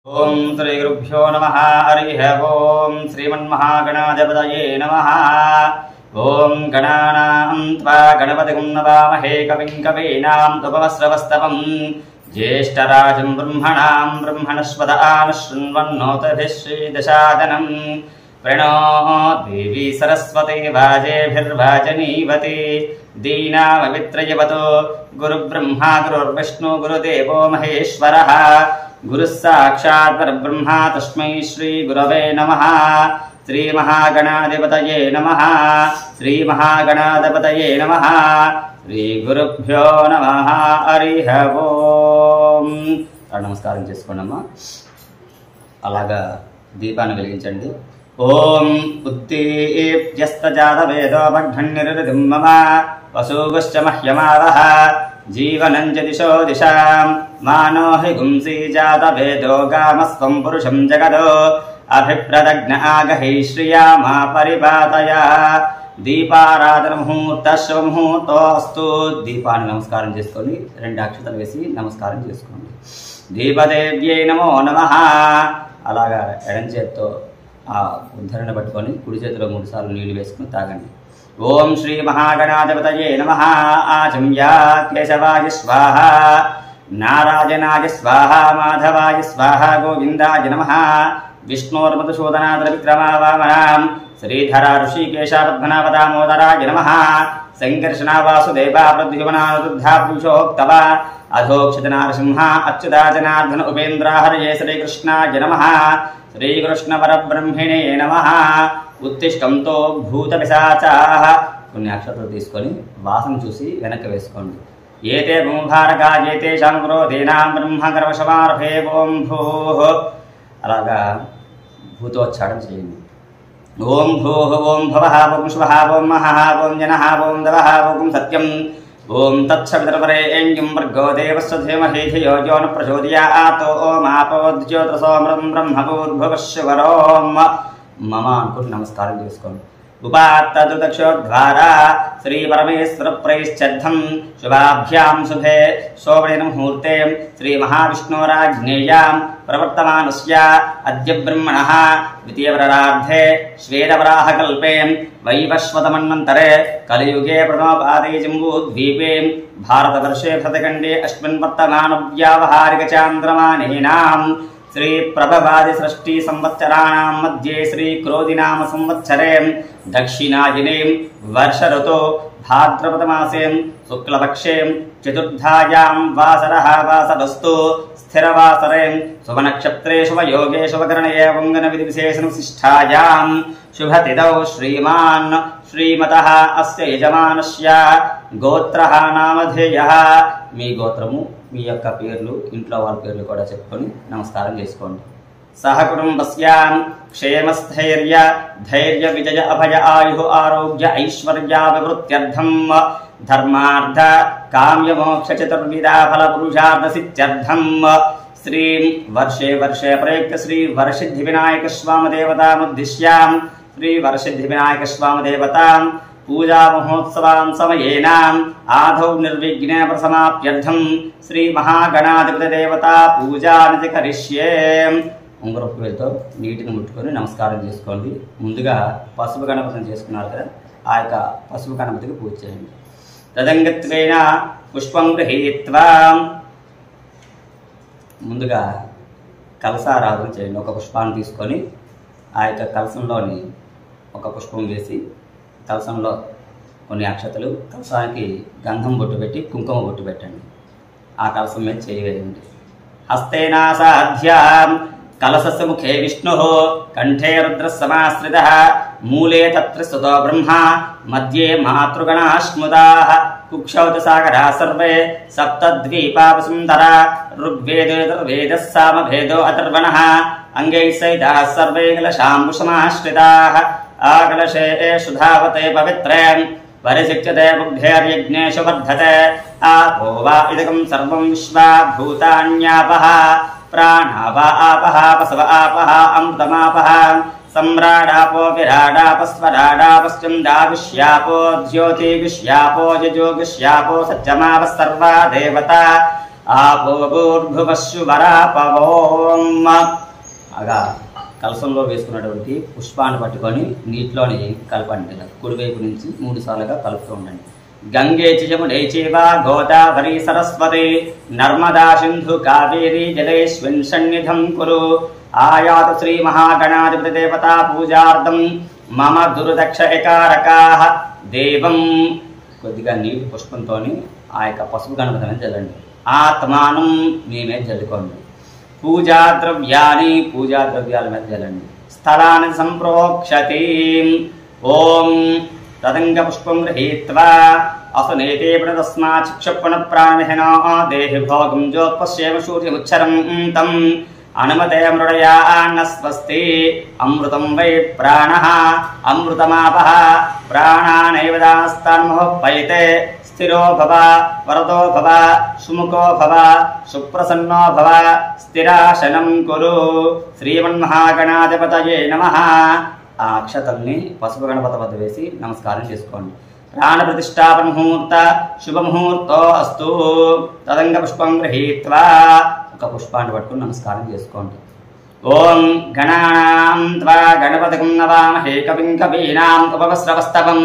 ओम श्री गुरुभ्यो नमः। हरिः ओम श्रीमन्महागणाधिपतये नमः। ओम गणानां त्वा गणपतिं नमामहे कविं कवीनाम् उपमश्रवस्तवम् ज्येष्ठराजं ब्रह्मणां ब्रह्मणस्पत आनशृण्वन्नोतभिः श्रीदशादनम् प्रणो देवी सरस्वती वाजेभिर्वाजनीवती दीनामवित्रयवतो गुरुब्रह्मा गुरुर्विष्णु गुरुदेवो महेश्वरः गुरुः साक्षात् परब्रह्मा तस्मै श्री गुरवे नमः। श्री महागणाधिपतये नमः। श्री महागणाधिपतये नमः। श्री गुरुभ्यो नमः। हरिः ओम। నమస్కారం చేసుకోండమ్మా। అలాగా దీపాన్ని వెలిగించండి। ఓం ఉత్తీప్యస్తజాతవేదో భగ్ధన్నిరృతిం మమ వసూగుశ్చ మహ్యమావహ జీవనం చ దిశో దిశాం మానో హి గుంసీ జాతవేదో గామస్వం పురుషం జగదో అభిప్రదగ్న ఆగహై శ్రియా మా పరిపాతయ। దీపారాధన ముహూర్త శుభముహూర్తోస్తు। దీపాన్ని నమస్కారం చేసుకొని రెండు అక్షతలు వేసి నమస్కారం చేసుకోండి। దీపదేవ్యై నమో నమః। అలాగా ఎడం చేత్తో ఆ ఉద్ధరణ పట్టుకొని కుడి చేతిలో 3 సార్లు నీళ్లు వేసుకుని తాగండి। ఓం శ్రీ మహాగణాధిపతయే నమః। ఆచమ్య కేశవాయ స్వాహ నారాయణాయ స్వాహ మాధవాయ స్వాహ గోవిందాయ నమః। విష్ణోర్మధుసూదనాద్ర విక్రమా వామనాం శ్రీధర ఋషికేశ పద్మనాభదామోదరాయ నమః। సంకర్షణ వాసుదేవ ప్రద్యుమనానురుద్ధ పురుషోక్తవ అధోక్షిత నారసింహ అచ్యుత జనార్దన ఉపేంద్ర హరయే శ్రీకృష్ణాయ నమః। శ్రీకృష్ణ పరబ్రహ్మణే నమః। ఉత్తిష్టంతో భూత పిశాచాః। కొన్ని అక్షరాలు తీసుకొని వాసన చూసి వెనక్కి వేసుకోండి। ఏతే భూభారగా ఏతేషాం క్రోధేనాం బ్రహ్మకర్మశమారభే ఓం భూః। అలాగా భూతోచ్చారణ చేయండి। ఓం భూః ఓం భవః ఓం శుభః ఓం మహః ఓం జనః ఓం దవః ఓం సత్యం ఓం తత్సవితుర్వరేణ్యం భర్గో దేవస్య ధీమహి ధియో యో న ప్రచోదయాత్ ఓం ఆపో జ్యోతిసోమృతం బ్రహ్మభూర్భువస్సువరోం మమ అనుకుని నమస్కారం చేసుకోండి। ఉపాత్తదుదక్షోద్వారా శ్రీ పరమేశ్వర ప్రైశ్చర్థం శుభాభ్యాం శుభే శోభనే ముహూర్తే శ్రీ మహావిష్ణోరాజ్ఞేయాం ప్రవర్తమానస్య అద్య బ్రహ్మణః ద్వితీయవరార్ధే శ్వేతవరాహకల్పే వైవస్వతమన్వంతరే కలియుగే ప్రథమపాదే జంబూద్వీపే భారతవర్షే భరతఖండే అస్మిన్ వర్తమానవ్యావహారిక చాంద్రమానేనాం श्री प्रभवादि सृष्टि संवत्सराणां मध्ये श्री क्रोधिनाम संवत्सरे दक्षिणायने वर्ष ऋतो भाद्रपदमासे शुक्लपक्षे चतुर्थायां वासरः वासरस्तु स्थिरवासरे शुभनक्षत्रे शुभयोगे शुभकरणे वङ्गनविधिविशेषणविशिष्टायां शुभतिथौ श्रीमान् श्रीमतः अस्य यजमानस्य गोत्रः नामधेयः। మీ గోత్రము మీ యొక్క పేర్లు ఇంట్లో వాళ్ళ పేర్లు కూడా చెప్పుకొని నమస్కారం చేసుకోండి। సహకుటుంబస్య క్షేమస్థైర్య ధైర్య విజయ అభయ ఆయు ఆరోగ్య ఐశ్వర్యాభివృద్ధ్యర్థం ధర్మార్థ కామ్య మోక్ష చతుర్విధా ఫల పురుషార్థ సిద్ధ్యర్థం శ్రీం వర్షే వర్షే ప్రయుక్త శ్రీ వరసిద్ధి వినాయక స్వామి దేవతాముద్దిశ్య శ్రీ వరసిద్ధి వినాయక స్వామి దేవతాం पूजा महोत्सवान् समयेन आधौ निर्विघ्ने प्रसमाप्यर्थं श्री महागणाधिपति देवता పూజాని కరిష్యే। ఉంగరపు వేలుతో నీటిని ముట్టుకొని నమస్కారం చేసుకోండి। ముందుగా పసుపు గణపతిని చేసుకున్నారు కదా, ఆ యొక్క పసుపు గణపతికి పూజ చేయండి। తదంగత్వేన పుష్పం గృహీత్వా ముందుగా కలశారాధన చేయండి। ఒక పుష్పాన్ని తీసుకొని ఆ యొక్క కలశంలోని ఒక పుష్పం వేసి కలశంలో కొన్ని అక్షతలు, కలశానికి గంధం బొట్టు పెట్టి కుంకుమ బొట్టు పెట్టండి। ఆ కలశం మీద చేయి వేయండి। హస్తేనా సాధ్యాం కలశస్య ముఖే విష్ణుః కంఠే రుద్రः సమాశ్రితः మూలే తత్ర స్థితో బ్రహ్మ మధ్యే మాతృగణాః స్మృతాః కుక్షౌ చ సాగరాः సర్వే సప్తద్వీపావసుంధరా ఋగ్వేదో సామవేదో అథర్వణः అంగైః సహితాः సర్వే కలశాంబుసమాశ్రితాः ఆకలశే సుధావతే పవిత్రే పరిశిక్ష్యతే బుద్ధేర్యజ్ఞేషు వర్ధతే ఆపో వా ఇదకం సర్వం విశ్వా భూతాన్యాపః ప్రాణాప ఆపః పశవ ఆపః అమృతమాపః सम्राडापो विराडापस्वराडापश्चन्दाविश्यापो ज्योतिविश्यापो यजोगिश्यापो सत्यमापः सर्वा देवता ఆపోర్భువశువరాపవోం. అగా కలసంలో వేసుకున్నటువంటి పుష్పాన్ని పట్టుకొని నీటిలోని కలపండి. కుడివైపు నుంచి 3 సార్లుగా కలుపుతూ ఉండండి. గంగే యమునే చైవ గోదావరి సరస్వతి నర్మదా సింధు కావేరీ జలేస్మిన్ సన్నిధం కురు. ఆయాతు శ్రీ మహాగణాధిపతి దేవతా పూజార్థం మమ దుర్దక్ష ఏకారకాః దేవం. కొద్దిగా నీటి పుష్పంతో ఆ యొక్క పసుపు గణపతిని చల్లండి. ఆత్మానం మీ మీద చల్లుకోండి. పూజా ద్రవ్యాల మీద చల్లండి. స్థలాన్ని సంప్రోక్షతి. ఓం తదంగ పుష్పం గృహీత్వా అసనేతే తస్మాత్ చక్షుః ప్రాణహినా దేహి భోగం జ్యోత్పశ్యేమ సూర్యముచ్చరం తం అనుమతే మృడయాన్న స్వస్తి. అమృతం వై ప్రాణః అమృతమాపః ప్రాణానైవ దాస్తాన్మోపైతే. స్థిరో భవ వరదో భవ సుముఖో భవ సుప్రసన్నో భవ స్థిరాసనం కురు. శ్రీమన్మహాగణాధిపతయే నమః. ఆ అక్షతల్ని పసుపు గణపతి వద్ద వేసి నమస్కారం చేసుకోండి. ప్రాణ ప్రతిష్టాపన ముహూర్త శుభముహూర్తో అస్తు. తదంగ పుష్పం గృహీత్వా ఒక పుష్పాన్ని పట్టుకుని నమస్కారం చేసుకోండి. ఓం గణానాం త్వా గణపతిం నవామహే కవిం కవీనాం ఉపవస్రవస్తవం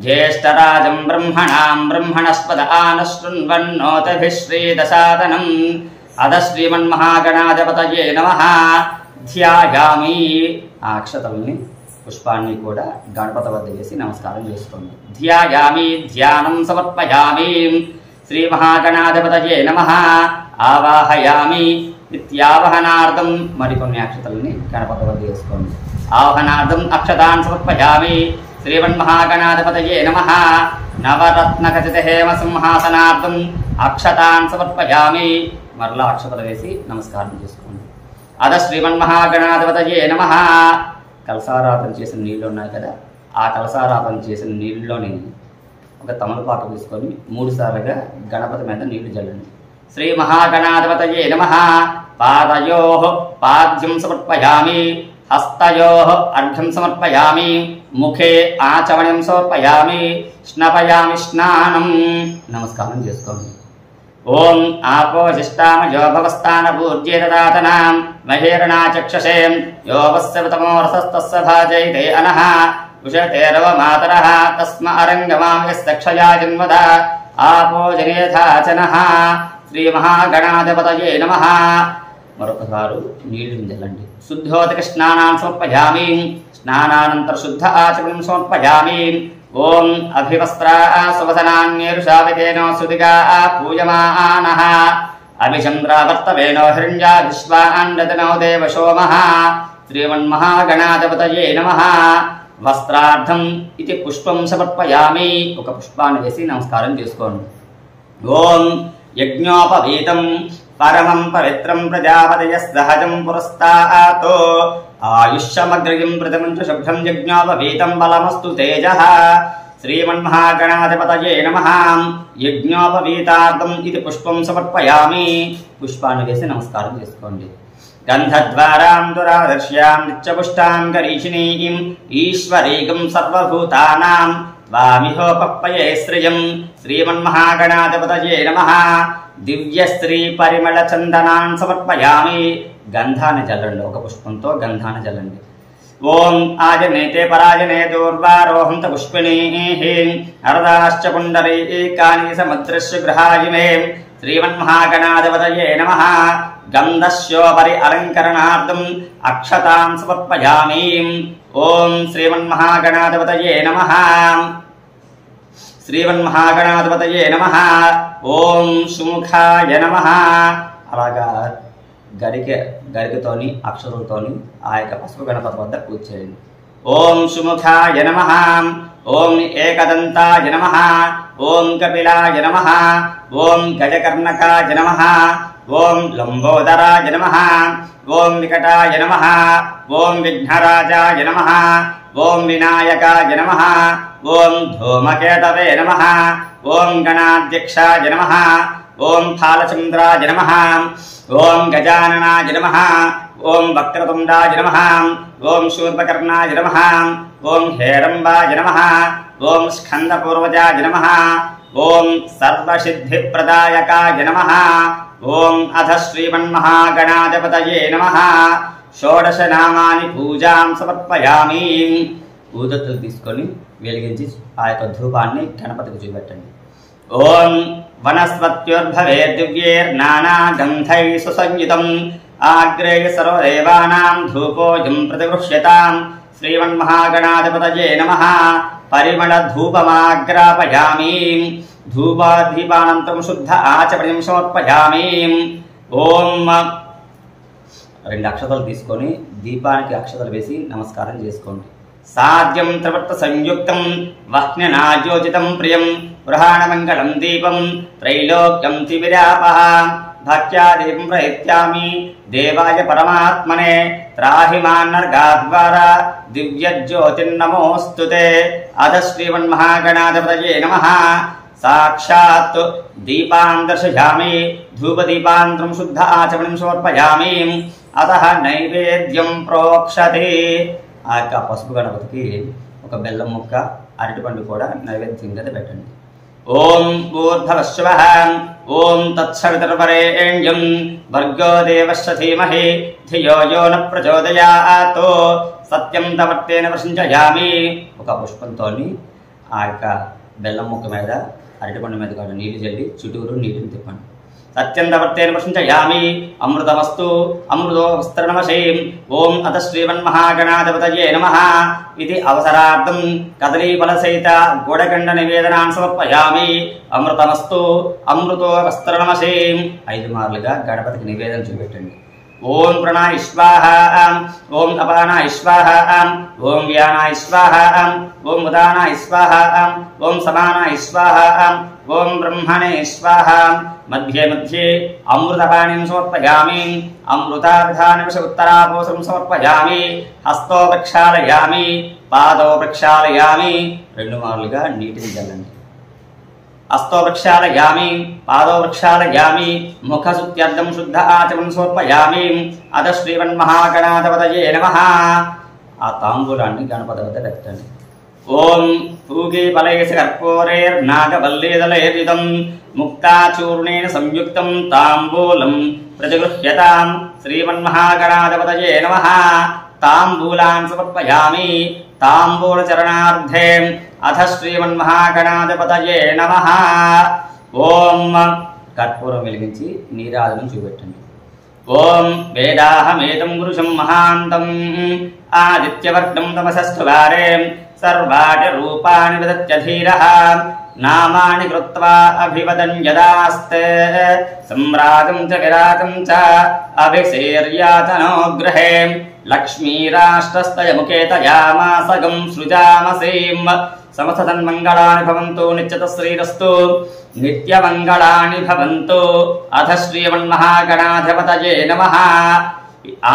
జ్యేష్ఠరాజం బ్రహ్మణాం బ్రహ్మణస్పద ఆనశృణ్వన్నోతభిశ్రీదశాదనం. అద శ్రీమన్మహాగణాధిపతయే నమః. ధ్యాయామి. ఆ అక్షతల్ని పుష్పాన్ని కూడా గణపతి వద్ద వేసి నమస్కారం చేసుకోండి. ధ్యాయామి ధ్యానం సమర్పయామి. శ్రీ మహాగణాధిపతయే నమః. ఆవాహయామి. నిత్యావహనార్థం మరికొన్ని అక్షతల్ని గణపతి వద్ద వేసుకోండి. ఆవహనార్థం అక్షతాన్ సమర్పయామి. శ్రీమన్మహాగణాధిపతయే నమః. నవరత్నఖచిత హేమ సింహాసనార్థం అక్షతాన్ సమర్పయామి. మరలా అక్షతలు వేసి నమస్కారం చేసుకోండి. అద శ్రీమన్మహాగణాధిపతయే నమః. కలసారాధన చేసిన నీళ్లు ఉన్నాయి కదా, ఆ కలసారాధన చేసిన నీళ్ళలోని ఒక తమలపాకు తీసుకొని 3 సార్లుగా గణపతి మీద నీళ్లు చల్లండి. శ్రీ మహాగణాధిపతయే నమః. పాదయోః పాద్యం సమర్పయామి. హస్తయోః అర్ఘ్యం సమర్పయామి. ముఖే ఆచమనం సమర్పయామి. స్నాపయామి స్నానం. నమస్కారం చేసుకోండి. ఓం ఆపోజిష్టామయో భవస్థాన పూజ్యేతదాతనాం మహేరణా చక్షసే యోవస్సవతమో రసస్తస్య భాజైతే అనః ఉషతేరవ మాతరః తస్మ అరంగమాయస్తక్షయా జన్మద ఆపోజనేథాచనః. శ్రీ మహాగణాధిపతయే నమః. మరొకసారి నీళ్లు చల్లండి. శుద్ధోదక స్నానాన్ని సమర్పయామి. స్నానానంతర శుద్ధ ఆచమనం సమర్పయామి. ఓం అభివస్త్రా సువసనాన్యేరుషావితేనో సుదిగా పూయమానః. అభిచంద్రావర్తవేనో హిరణ్యా విశ్వాన్నదనో దేవశోమః. శ్రీమన్మహాగణాధిపతయే నమః. వస్త్రార్థం ఇది పుష్పం సమర్పయామి. ఒక పుష్పాన్ని వేసి నమస్కారం చేసుకోండి. ఓం యజ్ఞోపవీతం పరమం పవిత్రం ప్రజాపతయ సహజం పురస్తాతో ఆయుష్యమగ్రయం ప్రథమం చ శుభ్రం యజ్ఞోపవీతం బలమస్తు తేజః. శ్రీమన్మహాగణాధిపతయే నమః. యజ్ఞోపవీతార్థం ఇది పుష్పం సమర్పయామి. పుష్పాన్ని వేసి నమస్కారం చేసుకోండి. గంధద్వారాం దురాదర్శ్యాం నిత్యపుష్టాం గరీషిణీం ఈశ్వరీగం సర్వభూతానాం త్వామిహోపప్పయే శ్రియం. శ్రీమన్మహాగణాధిపతయే నమః. దివ్య స్త్రీ పరిమళ చందనాన్ని సమర్పయామి. గంధాన్ని చల్లండి. ఒక పుష్పంతో గంధాన్ని చల్లండి. ఓం ఆజనేతే పరాజనే దూర్వారోహంత పుష్పిణీః అరదాశ్చ పుండరీకాని సముద్రస్య గృహాయిమే. శ్రీమన్మహాగణాధిపతయే నమః. గంధస్యోపరి అలంకరణార్థం అక్షతాన్ సమర్పయామి. ఓం శ్రీమన్మహాగణాధిపతయే నమః. శ్రీమన్మహాగణాధిపతయే నమః. ఓం సుముఖాయ నమః. అలాగా గరికతోని అక్షరులతోని ఆ యొక్క పసుపు గణపతి వద్ద పూజ చేయండి. ఓం సుముఖాయ నమః. ఓం ఏకదంతాయ నమః. ఓం కపిలాయ నమః. ఓం గజకర్ణకాయ నమః. ఓం లంబోదరాయ నమః. ఓం వికటాయ నమః. ఓం విఘ్నరాజాయ నమః. ఓం వినాయకాయ నమః. ఓం ధూమకేతవే నమః. ఓం గణాధ్యక్షాయ నమః. ఓం ఫాలచంద్రాయ నమః. ఓం గజాననాయ నమః. ఓం వక్రతుండాయ నమః. ఓం శూర్పకర్ణాయ నమః. ఓం హేరంబాయ నమః. ఓం స్కందపూర్వజాయ నమః. ఓం సర్వసిద్ధిప్రదాయకాయ నమః. ఓం అథ శ్రీమన్మహాగణాధిపతయే నమః. షోడశ నామాని పూజాం సమర్పయామి. ఊదత్తులు తీసుకొని వెలిగించి ఆ యొక్క ధూపాన్ని గణపతికి చూపెట్టండి. ఓం వనస్పత్యుర్భవే దివ్యేర్నానా గంధై సుసంయుతం ఆగ్రేయ సర్వదేవానాం ధూపోయం ప్రతిగృహ్యతాం. శ్రీమన్మహాగణాధిపతయే నమః. పరిమళ ధూపమాగ్రాపయామి. ధూపాదీపానంతరం శుద్ధ ఆచమనం సమర్పయామి. ఓం 2 అక్షతలు తీసుకొని దీపానికి అక్షతలు వేసి నమస్కారం చేసుకోండి. సాధ్యం త్రివర్త సంయుక్తం వహ్న్యనాయోజితం ప్రియం గృహాణమంగళం దీపం త్రైలోక్యం త్రివిరాపః. భక్త్యా దీపం ప్రయత్యామి దేవాయ పరమాత్మనే త్రాహి మాన్నర్గాద్వారా దివ్యజ్యోతిర్నమోస్తుతే. అథ శ్రీమన్మహాగణాధిపతయే నమః. సాక్షాత్ దీపాన్ దర్శయామి. ధూపదీపాంతరం శుద్ధ ఆచమనం సమర్పయామి. అతః నైవేద్యం ప్రోక్షతే. ఆ యొక్క పసుపు గణపతికి ఒక బెల్లం ముక్క అరటిపండు కూడా నైవేద్యం కింద పెట్టండి. ఓం ఊర్ధ్వశ్వః. ఓం తత్సవితుర్వరేణ్యం భర్గో దేవస్య ధీమహి ధియో యో న ప్రచోదయాత్. సత్యం తమర్తేన ప్రశంసయామి. ఒక పుష్పంతో ఆ యొక్క బెల్లం ముక్క మీద అరటిపండు మీద కూడా నీళ్లు చల్లి చుట్టూరు నీటిని తిప్పండి. సత్యం తమర్తేన ప్రశంసయామి. అమృతమస్తు అమృతో వస్త్రనమశీం. ఓం అథ శ్రీమన్మహాగణాధిపతయే నమః. ఇది అవసరార్థం కదలీఫలసహిత గోడగండ నివేదనాన్ని సమర్పయామి. అమృతమస్తు అమృతో వస్త్రనమశీం. 5 మార్లుగా గణపతికి నివేదన చూపెట్టండి. ఓం ప్రణాయ స్వాహ. ఓం అపానాయ స్వాహ. ఓం వ్యానాయ స్వాహ. ఓం ఉదానాయ స్వాహ. ఓం సమానాయ స్వాహ. ఓం బ్రహ్మణే స్వాహ. మధ్యే మధ్యే అమృతపాణిం సమర్పయామి. అమృతాభిధానవిష ఉత్తరాపోసం సమర్పయామి. హస్తో ప్రక్షాళయామి. పాదో ప్రక్షాళయామి. 2 మార్లుగా నీటిని చల్లండి. హస్తో ప్రక్షాళయామి. పాదో ప్రక్షాళయామి. ముఖశుద్ధ్యర్థం శుద్ధ ఆచమనం సమర్పయామి. అథ శ్రీమన్మహాగణాధిపతయే నమః. ఆ తాంబూలాన్ని గణపతి వద్ద పెట్టండి. ఓం పూగీఫలైః కర్పూరైర్నాగవల్లీదళైర్యుతం ముక్తాచూర్ణేన సంయుక్తం తాంబూలం ప్రతిగృహ్యతాం. శ్రీమన్మహాగణాధిపతయే నమః. తాంబూలాన్ సమర్పయామి. తాంబూలచరణార్థే. అథ శ్రీమన్మహాగణాధిపతయే నమః. ఓం కర్పూరం వెలిగించి నీరాజనం చూపెట్టండి. ఓం వేదాహమేతం పురుషం మహాంతం ఆదిత్యవర్గం తమసస్థువారే సర్వాణి రూపాణి విదత్య ధీరః. నామాని కృత్వా అభివదన్ యదాస్తే సమ్రాగం చ విరాగం చ అభిసేర్యాతనో గృహే. లక్ష్మీరాష్ట్రస్తయముకేతయామాసగం సృజామసీం. సమస్తన్మంగళాని భవంతు నిత్యత శ్రీరస్తు. నిత్యమంగళాని భవంతు. అథ శ్రీమన్మహాగణాధిపతయే నమః.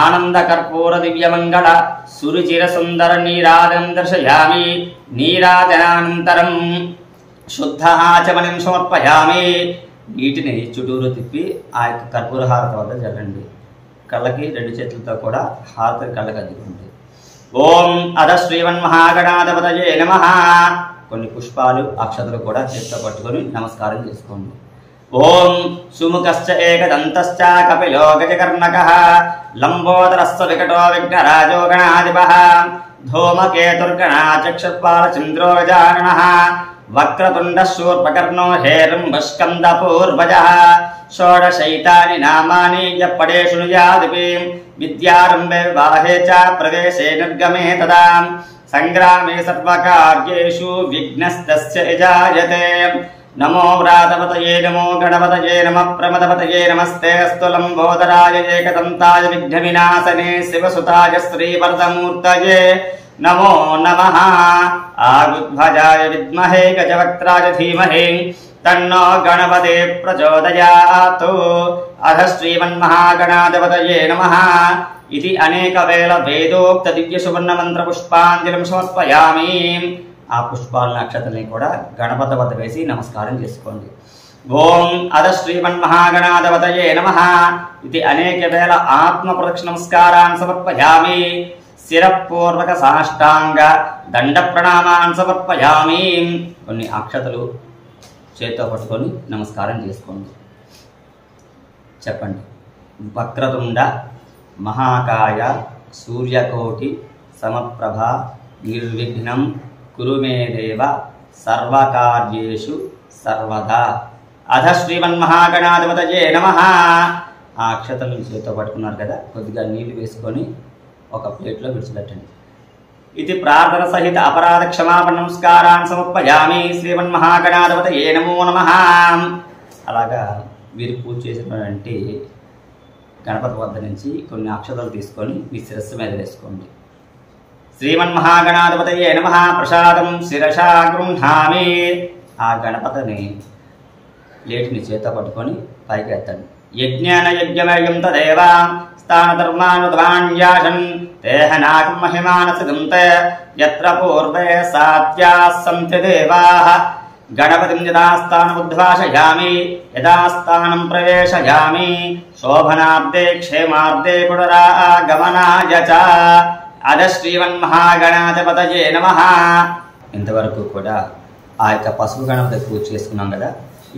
ఆనంద కర్పూర దివ్యమంగళ సురుచిర సుందర నీరాజనం దర్శయామి. నీరాజనానంతరం శుద్ధ ఆచమనం సమర్పయామి. నీటిని చుట్టూరు తిప్పి ఆ యొక్క కర్పూర హారతి వద్ద జరగండి. కళ్ళకి 2 చేతులతో కూడా హారతి కళ్ళకి అద్దుకోండి. ఓం అథ శ్రీమన్మహాగణాధిపతయే నమః. కొన్ని పుష్పాలు అక్షతలు కూడా చేతితో పట్టుకొని నమస్కారం చేసుకోండి. ఓం సుముఖశ్చ ఏకదంతశ్చ కపిలో గజకర్ణకః లంబోదరస్వ వికటో విఘ్నరాజో గణాధిపః ధూమకేతుర్గణాచక్షుర్పాలచంద్రో గజాననః వక్రతుండ శూర్పకర్ణో హేరంబస్కందపూర్వజః. షోడశైతాని నామాని యప్పడే శృణుయాదిపి. విద్యారంభే వివాహే చ ప్రవేశే నిర్గమే తదా. సంగ్రామే సర్వకార్యేషు విఘ్నస్తస్య యజాయతే. నమో వ్రాతపతయే నమో గణపతయే నమః ప్రమదపతయే నమస్తే అస్తు లంబోదరాయ ఏకదంతాయ విఘ్న వినాశనే శివసుతాయ శ్రీవరదమూర్తయే నమో నమః. ఆగుధ్వజాయ విద్మహే గజవక్త్రాయ ధీమహి తన్నో గణపతే ప్రచోదయాత్. అథ శ్రీమన్మహాగణాధిపతయే నమః. ఇది అనేక వేల వేదోక్త దివ్య సువర్ణ మంత్ర పుష్పాంజలిం సమర్పయామి. ఆ పుష్పాలను అక్షతల్ని కూడా గణపతి వద్ద వేసి నమస్కారం చేసుకోండి. ఓం అథ శ్రీమన్మహాగణాధిపతయే నమః. ఇది అనేక వేల ఆత్మ ప్రదక్షిణ నమస్కారాన్ని సమర్పయామి. శిరపూర్వక సాష్టాంగ దండ ప్రణామాన్ సమర్పయామి. కొన్ని అక్షతలు చేతితో పట్టుకొని నమస్కారం చేసుకోండి. చెప్పండి. వక్రతుండ మహాకాయ సూర్యకోటి సమప్రభ నిర్విఘ్నం కురు మే దేవ సర్వకార్యేషు సర్వదా. అధ శ్రీమన్మహాగణాధిపతయే నమః. ఆ అక్షతలను చేతితో పట్టుకున్నారు కదా, కొద్దిగా నీళ్లు వేసుకొని ఒక ప్లేట్లో విడిచిపెట్టండి. ఇది ప్రార్థన సహిత అపరాధ క్షమాపణ నమస్కారాన్ని సమర్పయామి. శ్రీమన్మహాగణాధిపతయే నమో నమః. అలాగా మీరు పూజ చేసినటువంటి గణపతి వద్ద నుంచి కొన్ని అక్షతలు తీసుకొని మీ శిరస్సు మీద వేసుకోండి. శ్రీమన్మహాగణాధిపతయే నమః. ప్రసాదం శిరసా గృహ్ణామి. ఆ గణపతిని ప్లేట్ని చేత పట్టుకొని పైకి ఎత్తండి. యజ్ఞాన యజ్ఞమయం తదేవ స్థానధర్మానుధ్వాన్యాసన్ తేహనాకం మహిమానసిదంత యత్ర పూర్వే సాత్యాః సంతి దేవాః. గణపతిం యథాస్థానముద్వాసయామి యథాస్థానం ప్రవేశయామి శోభనార్థే క్షేమార్థే పునరాగమనాయ చ. అధ శ్రీమన్మహాగణాధిపతయే నమః. ఇంతవరకు కూడా ఆ యొక్క పసుపు గణపతి పూజ చేసుకున్నాం కదా.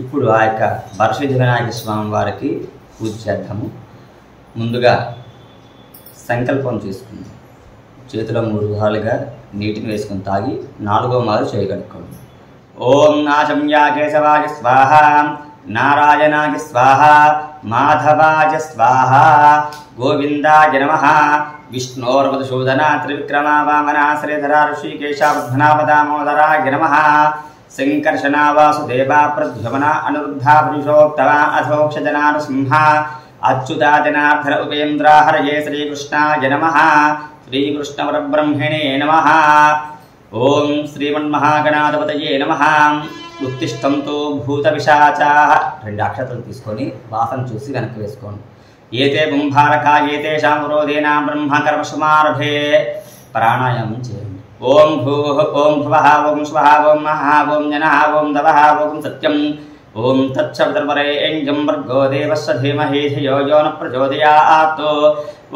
ఇప్పుడు ఆ యొక్క వరసిద్ధి వినాయక స్వామి వారికి పూజ చేద్దాము. ముందుగా సంకల్పం చేసుకుందాం. చేతిలో 3 సార్లుగా నీటిని వేసుకొని తాగి 4వ మారు చేయగలుగుకోండి. ఓం నాశమ్యా కేశవాయ స్వాహ, నారాయణాయ స్వాహ, మాధవాయ స్వాహ, గోవిందాయ నమః. విష్ణోర్మధుసూదన త్రివిక్రమ వామన శ్రీధర ఋషికేశావధామోదరాయ నమః. సంకర్షణ వాసుదేవ ప్రద్యుమన అనురుద్ధ పురుషోత్తమ అధోక్షజనా నృసింహ అచ్యుతాజనార్ధర ఉపేంద్ర హరయే శ్రీకృష్ణాయ నమః. శ్రీకృష్ణ పరబ్రహ్మణే నమః. ఓం శ్రీమన్మహాగణాధిపతయే నమః. ఉత్తిష్టంతో భూత పిశాచాః. 2 అక్షతలు తీసుకొని వాసన చూసి వెనక్కి వేసుకోండి. ఏతే కుంభారకా ఏతేషాం విరోధేనాం బ్రహ్మకర్మసుమారభే. ప్రాణాయామం చేయండి. ఓం భూః ఓం భువః ఓం స్వః ఓం మహః ఓం జనః ఓం దవః ఓం సత్యం ఓం తత్సవితుర్వరేణ్యం భర్గో దేవస్య ధీమహి ధియో యో న ప్రచోదయాత్.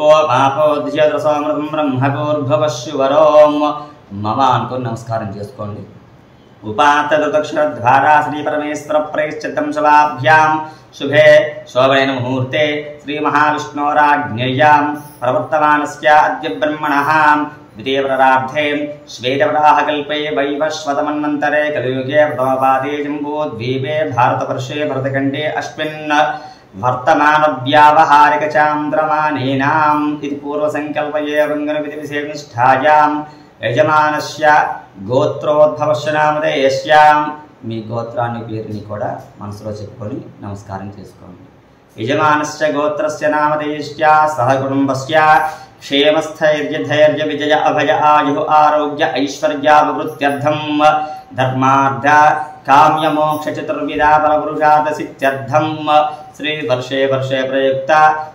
ఓం ఆపో ధియోదసోమృతం బ్రహ్మభూర్భువస్సువరోం మమ అనుకుని నమస్కారం చేసుకోండి. ఉపాత్తదక్షరద్వారా శ్రీ పరమేశ్వర ప్రైశ్చిత్తం శుభాభ్యాం శుభే శోభైన ముహూర్తే శ్రీ మహావిష్ణోరాజ్ఞేయాం ప్రవర్తమానస్య అద్య బ్రహ్మణః ద్వితీయప్రరార్థే శ్వేతవరాహకల్పే వైవస్వతమన్వంతరే కలియుగే ప్రథమపాదే జంబూద్వీపే భారతవర్షే భరతఖండే అస్మిన్ వర్తమానవ్యావహారిక చాంద్రమానేనాం. ఇది పూర్వసంకల్పయే వంగనవిధి విశేషనిష్ఠాయాం యజమానస్య గోత్రోద్భవస్య నామధేయస్య. మీ గోత్రాన్ని పేరుని కూడా మనసులో చెప్పుకొని నమస్కారం చేసుకోండి. యజమానస్య గోత్రస్య నామధేయస్య సహ కుటుంబస్య క్షేమస్థైర్యధైర్య విజయ అభయ ఆయు ఆరోగ్య ఐశ్వర్యాభివృద్ధ్యర్థం ధర్మార్థ కామ్యమోక్ష చతుర్విధా పరపురుషార్థ సిద్ధ్యర్థం శ్రీ వర్షే వర్షే ప్రయుక్త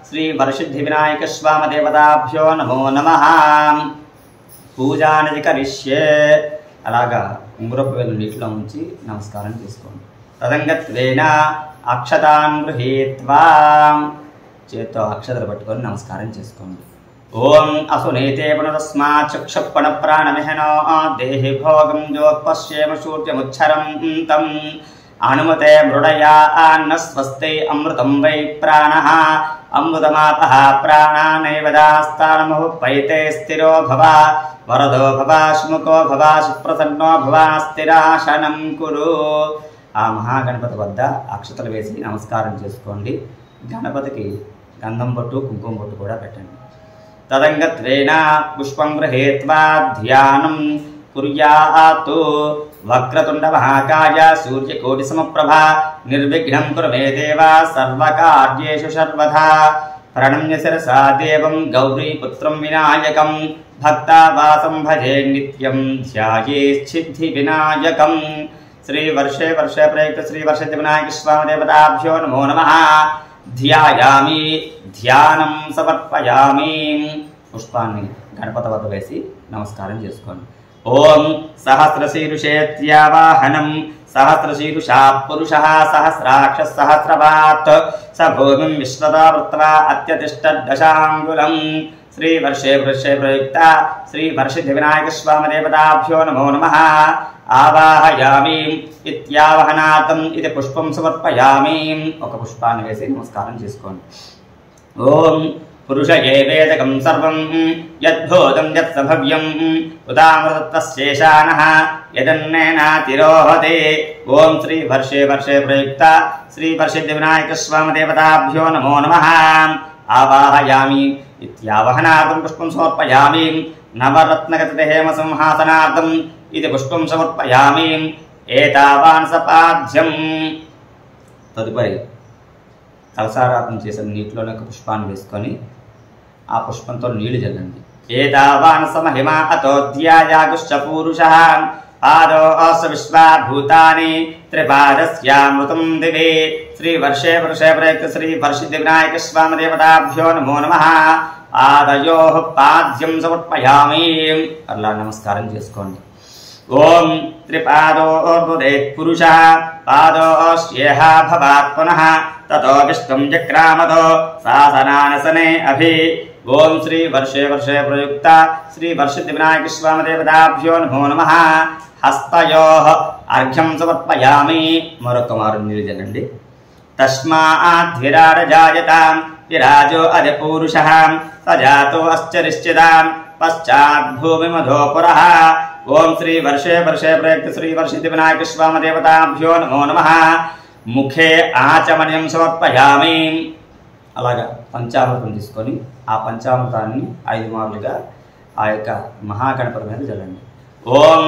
శ్రీ వరసిద్ధి వినాయక స్వామి దేవతాభ్యో నమో నమః. పూజానది కరిష్యే. అలాగా ఉంగరపు వేలు నీటిలో ఉంచి నమస్కారం చేసుకోండి. తదంగత్వేన అక్షతాన్ గృహీత్వా. చేత్తో అక్షతలు పట్టుకొని నమస్కారం చేసుకోండి. ఓం అసునేతే పునరస్మాత్ చక్షుపణ ప్రాణమిహనో దేహి భోగం జోత్పశ్యేమ శూర్యముచ్చరం తం అనుమతే మృడయా అన్న స్వస్తి అమృతం వై ప్రాణః అమృతమాపః ప్రాణానైవ దాస్తానముః పైతే స్థిరో భవ వరదో భవ సుముఖో భవ సుప్రసన్నో భవ స్థిరాసనం కురు. ఆ మహాగణపతి వద్ద అక్షతలు వేసి నమస్కారం చేసుకోండి. గణపతికి గంధం బొట్టు కుంకుమ బొట్టు కూడా పెట్టండి. తదంగత్వేన పుష్పం గృహీత్వా ధ్యానం కుర్యాత్. వక్రతుండ మహాకాయ సూర్యకోటి సమప్రభ నిర్విఘ్నం కురు మే దేవ సర్వకార్యేషు సర్వదా. ప్రణమ్య శిరసా దేవం గౌరీపుత్రం వినాయకం భక్తావాసం భజే నిత్యం ధ్యాయేచ్చిద్ధి వినాయకం. శ్రీ వర్షే వర్షే ప్రయుక్త శ్రీ వర్షిద్ధి వినాయక స్వామి దేవతాభ్యో నమో నమః. ధ్యాయామి ధ్యానం సమర్పయామి. పుష్పాన్ని గణపతి వద్ద వేసి నమస్కారం చేసుకోండి. ఓం సహస్రశీర్షేత్యావాహనం సహస్రశీర్షా పురుషః సహస్రాక్ష సహస్రపాత్ స భూమిం విశ్వదా వృత్వా అత్యతిష్ఠదశాంగులం. श्रीवर्षे वर्षे प्रयुक्त श्रीवर्षिद्धिविनायकस्वामिदेवताभ्यो नमो नमः। आवाहयामि इत्यावहनार्थम् इति पुष्पं समर्पयामि। ఒక పుష్పాన్ని వేసి నమస్కారం చేసుకోండి। ఓం పురుషయే వేదకం సర్వం యద్భూతం యత్సభవ్యం ఉదామృతత్వశేషానః యదన్నేనాతిరోహతే। ఓం శ్రీ వర్షే వర్షే ప్రయుక్త శ్రీవర్షిద్ధివినాయకస్వామిదేవతాభ్యో నమో నమః। ఆవాహయామి ఇత్యావహనార్థం పుష్పం సమర్పయామి। నవరత్నగత హేమ సంహాసనార్థం ఇది పుష్పం సమర్పయామి। ఏతావాన్ సపాధ్యం। తదుపరి కలసారాపం చేసిన నీటిలోనే ఒక పుష్పాన్ని వేసుకొని ఆ పుష్పంతో నీళ్లు చల్లండి। ఏతావాన్ సమహిమ అతోధ్యాయాగుశ్చ పూరుషః పాదోऽस्य విశ్వాభూతాని త్రిపాదస్యామృతం దివే। శ్రీవర్షే వర్షే ప్రయుక్త శ్రీవర్షిద్ధివినాయకస్వామిదేవతాభ్యో నమో నమః। పాదయోః పాద్యం సమర్పయామి। అలా నమస్కారం చేసుకోండి। ఓం త్రిపాదోర్భుదేత్ పురుషః పాదోస్యేహ భవాత్ పునః తతో విష్ణుం జక్రామతో శాసనానసనే అభి। ఓం శ్రీ వర్షే వర్షే ప్రయుక్త శ్రీవర్షిద్ధివినాయకస్వామిదేవతాభ్యో నమో నమః। హస్తయోః అర్ఘ్యం సమర్పయామి। మరొక మారు నీళ్ళు చల్లండి। తస్మాత్ విరాజాయతాం విరాజో అది పూరుషః సజాతో అశ్చరిశ్చితాం పశ్చాత్ భూమిమధో పురః। ఓం శ్రీ వర్షే వర్షే ప్రయుక్త శ్రీవర్షిద్ధివినాయకస్వామిదేవతాభ్యో నమో నమః। ముఖే ఆచమన్యం సమర్పయామి। అలాగా పంచామృతం తీసుకొని ఆ పంచామృతాన్ని 5 మార్లుగా ఆ యొక్క మహాగణపతి మీద చల్లండి। ఓం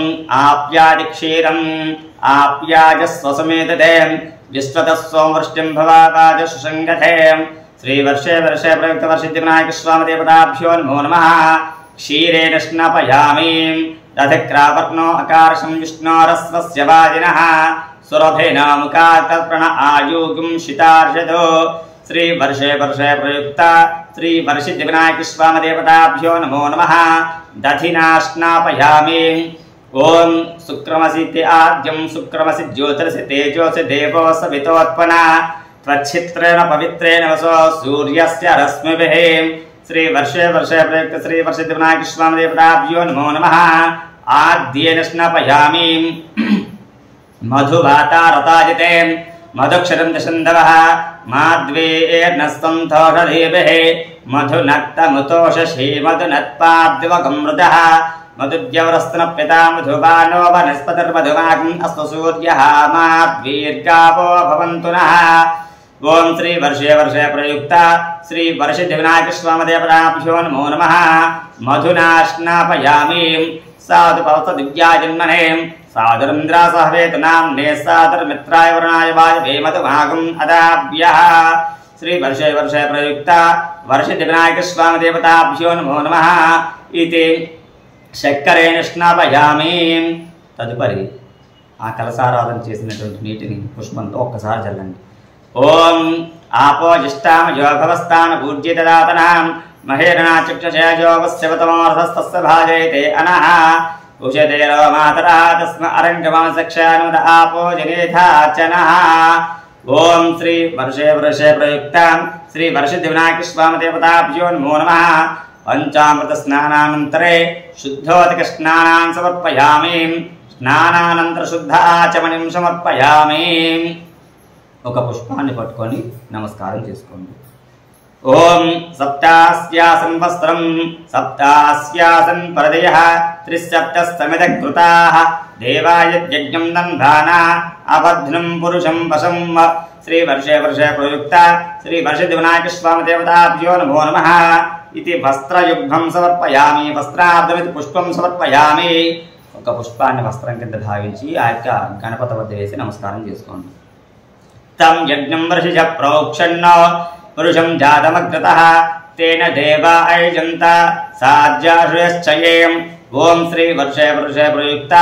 ఆప్యాది క్షీరం ఆప్యాజస్వసమేతతే విశ్వతః సోమవృష్టిం భవాపాజ సుసంగతే। శ్రీవర్షే వర్షే ప్రయుక్త వర్షిద్ధివినాయకస్వామిదేవతాభ్యో నమో నమః। క్షీరేణ స్నాపయామి। దధిక్రాపర్ణో అకార్షం విష్ణోరస్వస్య వాజినః సురభేన ముఖాకల్పణ ఆయుగుం శితార్షదో। శ్రీవర్షే వర్షే ప్రయుక్త శ్రీవర్షిద్ధివినాయకస్వామిదేవతాభ్యో నమో నమః। దధినా స్నాపయామి। ఓం శుక్రమసితి ఆద్యం శుక్రమసి జ్యోతిరసి తేజోసి దేవో సవితోత్పన త్వచ్చిత్రేణ పవిత్రేణ వసో సూర్యస్య రశ్మిభిః। శ్రీవర్షే వర్షే ప్రయుక్త శ్రీవర్షిద్ధివినాయకస్వామిదేవతాభ్యో నమో నమః। ఆద్యేన స్నాపయామి। మధువాతారతాజితే మధుక్షరం దశంధవః మాద్వేర్నస్తంతోషధీభిః మధునక్తముతోషీ మధునత్పాద్వగమృతః మధుద్యవరస్తనప్యతా మధుబానో వనస్పతిర్మధుమాగం అస్తు సూర్యః మాద్వీర్గావో భవంతు నః। ఓం శ్రీ వర్షే వర్షే ప్రయుక్త శ్రీవర్షిద్ధివినాయకస్వామిదేవతాభ్యో నమో నమః। మధునా స్నాపయామి। సాధు పవత దివ్యాజన్మనే సాధురింద్రాసహవేతనాంనే సాధుర్మిత్రాయ వరుణాయ వాయవే మధుమాగం అదాభ్యః। శ్రీవర్షే వర్షే ప్రయుక్త వర్షిద్ధివినాయకస్వామిదేవతాభ్యో నమో నమః। ఇది చక్కెరేణ స్నాపయామి। తదుపరి ఆ కలసారాధన చేసినటువంటి నీటిని పుష్పంతో ఒక్కసారి చల్లండి। ఓం ఆపోజిష్టామయో భవస్థాన పూజ్యతదాతనాం మహేరణా చక్షుషేజోపస్యవతమోర్ధస్తస్య భాజయతే అనః ఉషదేరో మాతరః తస్మ అరంగమసక్షానుద ఆపో జనేథాచనః। ఓం శ్రీ వర్షే వర్షే ప్రయుక్త శ్రీవర్షిద్ధివినాయకస్వామిదేవతాభ్యో నమో నమః। పంచామృత స్నానానంతరే శుద్ధోదక స్నానాన్ సమర్పయామి। స్నానానంతర శుద్ధ ఆచమనం సమర్పయామి। ఒక పుష్పాన్ని పట్టుకొని నమస్కారం చేసుకోండి। ఓం సప్తాస్యాసన్ వస్త్రం సప్తాస్యాసన్ పరదయః త్రిసప్తస్తమిదః కృతాః దేవాయ యజ్ఞం దంధానా అబధ్నం పురుషం వశం। శ్రీవర్షే వర్షే ప్రయుక్త శ్రీవర్షిద్ధివినాయకస్వామిదేవతాభ్యో నమో నమః। ఇది వస్త్రయుగ్మం సమర్పయామి। వస్త్రార్థమితి పుష్పం సమర్పయామి। ఒక పుష్పాన్ని వస్త్రం కింద భావించి ఆ యొక్క గణపతి వద్ద వేసి నమస్కారం చేసుకోండి। తం యజ్ఞం వర్షిజ ప్రోక్షణ పురుషం జాతమగ్రతః తేన దేవా అయజంత సాధ్యాశ్రయశ్చయేం। ఓం శ్రీ వర్షే వర్షే ప్రయుక్త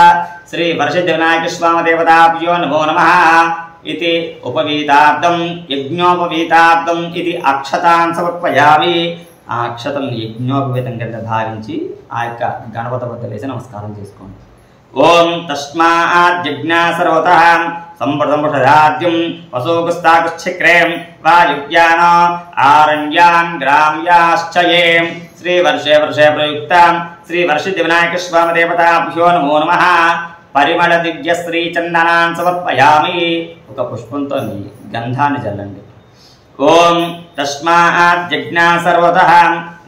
శ్రీవర్షిద్ధివినాయకస్వామిదేవతాభ్యో నమో నమః। ఇది ఉపవీతార్థం యజ్ఞోపవీతార్థం ఇది అక్షతాన్ సమర్పయామి। ఆ అక్షతల్ని యజ్ఞోపవీతం కింద భావించి ఆ యొక్క గణపతి వద్ద వేసి నమస్కారం చేసుకోండి। ఓం తస్మాత్ జిజ్ఞాసర్వతః సంప్రదంపుషధాద్యం వసోగుస్తాకుశ్చక్రేం వాయువ్యాన ఆరణ్యాన్ గ్రామ్యాశ్చయేం। శ్రీ వర్షే వర్షే ప్రయుక్తాం శ్రీ వర్షిద్ది వినాయక స్వామి దేవతాభ్యో నమో నమః పరిమళ దివ్య శ్రీ చందనాన్ సమర్పయామి ఒక పుష్పంతో గంధాన్ని చల్లండి ఓం తస్మాత్ జిజ్ఞా సర్వతః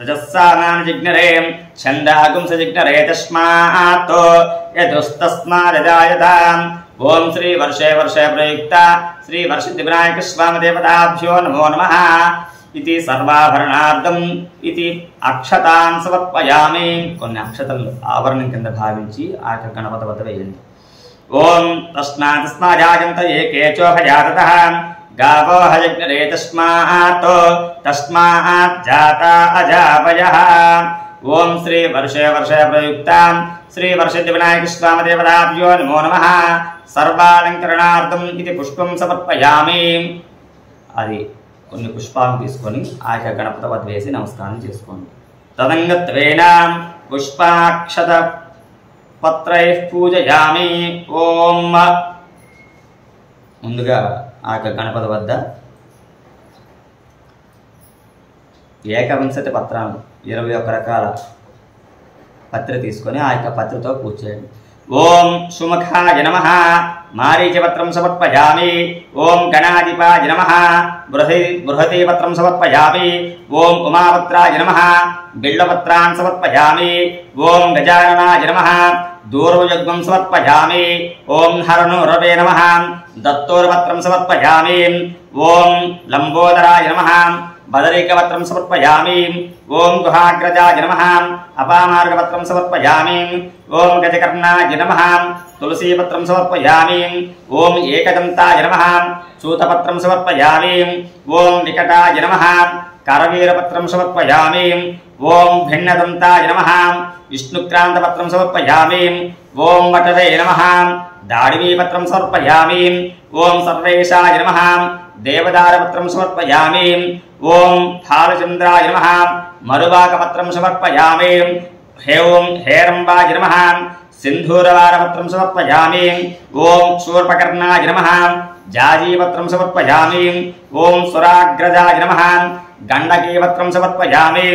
రజస్సానాన్ జిజ్ఞరే ఛందాగుం సజిజ్ఞరే తస్మాత్ యదుస్తస్మాదజాయత ఓం శ్రీ వర్షే వర్షే ప్రయుక్త శ్రీ వర్షిద్ది వినాయక స్వామి దేవతాభ్యో నమో నమః ఇది సర్వాభరణార్థం ఇది అక్షతాన్ సమర్పయామి కొన్ని అక్షతలు ఆభరణం కింద భావించి ఆ గణపతి వద్ద వేయండి ఓం తస్మాతస్మాజాయంత ఏకేచోభజాతతః గావో హయజ్ఞరే తస్మాత్ జాత అజావయః ఓం శ్రీ వర్షే వర్షే ప్రయుక్త శ్రీ వర్షిద్ది వినాయక స్వామి దేవతాభ్యో నమో నమః సర్వాలంకరణార్థం ఇది పుష్పం సమర్పయామి అది కొన్ని పుష్పాలను తీసుకొని ఆ యొక్క గణపతి వద్ద వేసి నమస్కారం చేసుకోండి తదంగత్వేన పుష్పాక్షత పత్రైః పూజయామి ఓం ముందుగా ఆ యొక్క గణపతి వద్ద ఏకవింశతి పత్రాలు 21 రకాల పత్రి తీసుకొని ఆ యొక్క పత్రితో పూజ చేయండి ఓం సుముఖాయ నమః మారీచపత్రం సమర్పయామి ఓం గణాధిపాయ నమః బృహతీపత్రం సమర్పయామి ఓం ఉమాపత్రాయ నమః బిల్వపత్రాన్ సమర్పయామి ఓం గజాననాయ నమః దూర్వయుగ్మం సమర్పయామి ఓం హరనూరవే నమః దత్తోర్పత్రం సమర్పయామి ఓం లంబోదరాయ నమః బదరీకపత్రం సమర్పయామి ఓం గుహాగ్రజాయ నమః అపామార్గపత్రం సమర్పయామి ఓం గజకర్ణాయ నమః తులసీపత్రం సమర్పయామి ఓం ఏకదంతాయ నమః చూతపత్రం సమర్పయామి ఓం వికటాయ నమః కరవీరపత్రం సమర్పయామి ఓం భిన్నదంతాయ నమః విష్ణుక్రాంతపత్రం సమర్పయామి ఓం వటవే నమః దాడిమీపత్రం సమర్పయామి ఓం సర్వేశాయ నమః దేవదారపత్రం సమర్పయామి ఓం ఫాలచంద్రాయ నమః మరువాకపత్రం సమర్పయామి ఓం హేరంబాయ నమః సింధూరవారపత్రం సమర్పయామి ఓం శూర్పకర్ణాయ నమః జాజీపత్రం సమర్పయామి ఓం సురాగ్రజాయ నమః గండకీపత్రం సమర్పయామి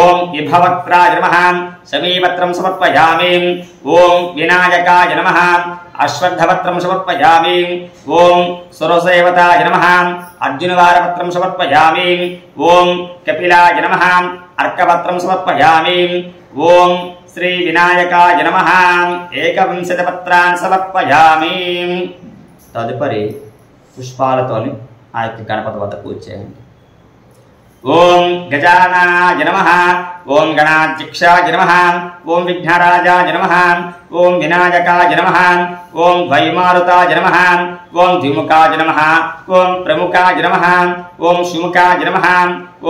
ఓం ఇభవక్త్రాయ నమః సమీపత్రం సమర్పయామి ఓం వినాయకాయ నమః అశ్వత్థపత్రం సమర్పయామి ఓం సురసేవతాయ నమః అర్జునవారపత్రం సమర్పయామి ఓం కపిలాయ నమః అర్కపత్రం సమర్పయామి ఓం శ్రీ వినాయకాయ నమః ఏకవింశతి పత్రాన్ సమర్పయామి తదుపరి పుష్పాలతోని ఆ యొక్క గణపతి వద్ద పూజ చేయండి ఓం గజాననాయ నమః ఓం గణాధ్యక్షాయ నమః ఓం విఘ్నరాజాయ నమః ఓం వినాయకాయ నమః ఓం ద్వైమారుతాయ నమః ఓం ద్విముఖాయ నమః ఓం ప్రముఖాయ నమః ఓం సుముఖాయ నమః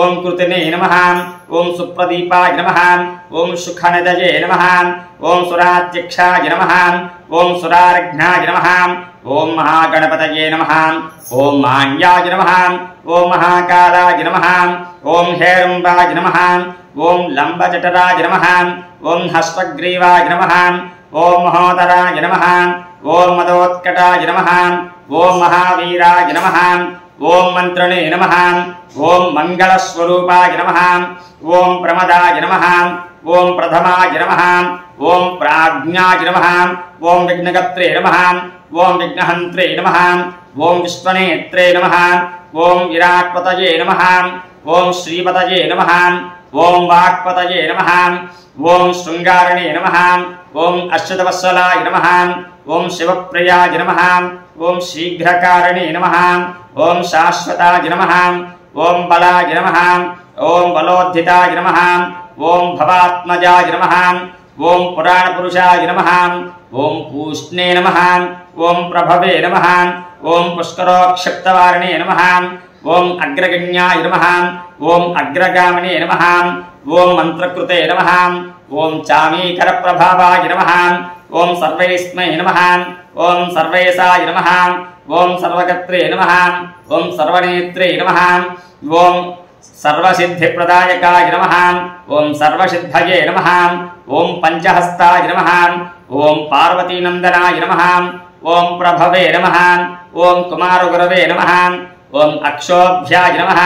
ఓం కృతినే నమః ఓం సుప్రదీపాయ నమః ఓం సుఖనిదయే నమః ఓం సురాధ్యక్షాయ నమః ఓం సురారఘ్నాయ నమః ఓం మహాగణపతయే నమః ఓం మాన్యాయ నమః ఓం మహాకాలాయ నమః ఓం హేరంబాయ నమః ఓం లంబజఠరాయ నమః ఓం హస్తగ్రీవాయ నమః ఓం మహోదరాయ నమః ఓం మదోత్కటాయ నమః ఓం మహావీరాయ నమః ఓం మంత్రణే నమః ఓం మంగళస్వరూపాయ నమః ఓం ప్రమదాయ నమః ఓం ప్రథమాయ నమః ఓం ప్రాజ్ఞాయ నమః ఓం విఘ్నకర్త్రే నమః ఓం విఘ్నహంత్రే నమః ఓం విశ్వనేత్రే నమః ఓం విరాట్పతయే నమః ఓం శ్రీపతయే నమః ఓం వాక్పతయే నమః ఓం శృంగారణే నమః ఓం అశ్వతవత్సలాయ నమః ఓం శివప్రియాయ నమః ఓం శీఘ్రకారణే నమః ఓం శాశ్వతాయ నమః ఓం బలాయ నమః ఓం బలోద్ధితాయ నమః ఓం భవాత్మజాయ నమః ఓం పురాణపురుషాయ నమః ఓం పూష్ణే నమః ఓం ప్రభవే నమః ఓం పుష్కరోక్షిప్తవారిణే నమః ఓం అగ్రగణ్యాయ నమః ఓం అగ్రగామినే నమః ఓం మంత్రకృతే నమః ఓం చామీకర ప్రభావాయ నమః ఓం సర్వైస్మై నమః ఓం సర్వేశాయ నమః ఓం సర్వగత్రే నమః ఓం సర్వనేత్రే నమః ఓం సర్వసిద్ధిప్రదాయకాయ నమః ఓం సర్వసిద్ధయే నమః ఓం పంచహస్తాయ నమః ఓం పార్వతీనందనాయ నమః ఓం ప్రభవే నమః ఓం కుమారగురవే నమః ఓం అక్షోభ్యాయ నమః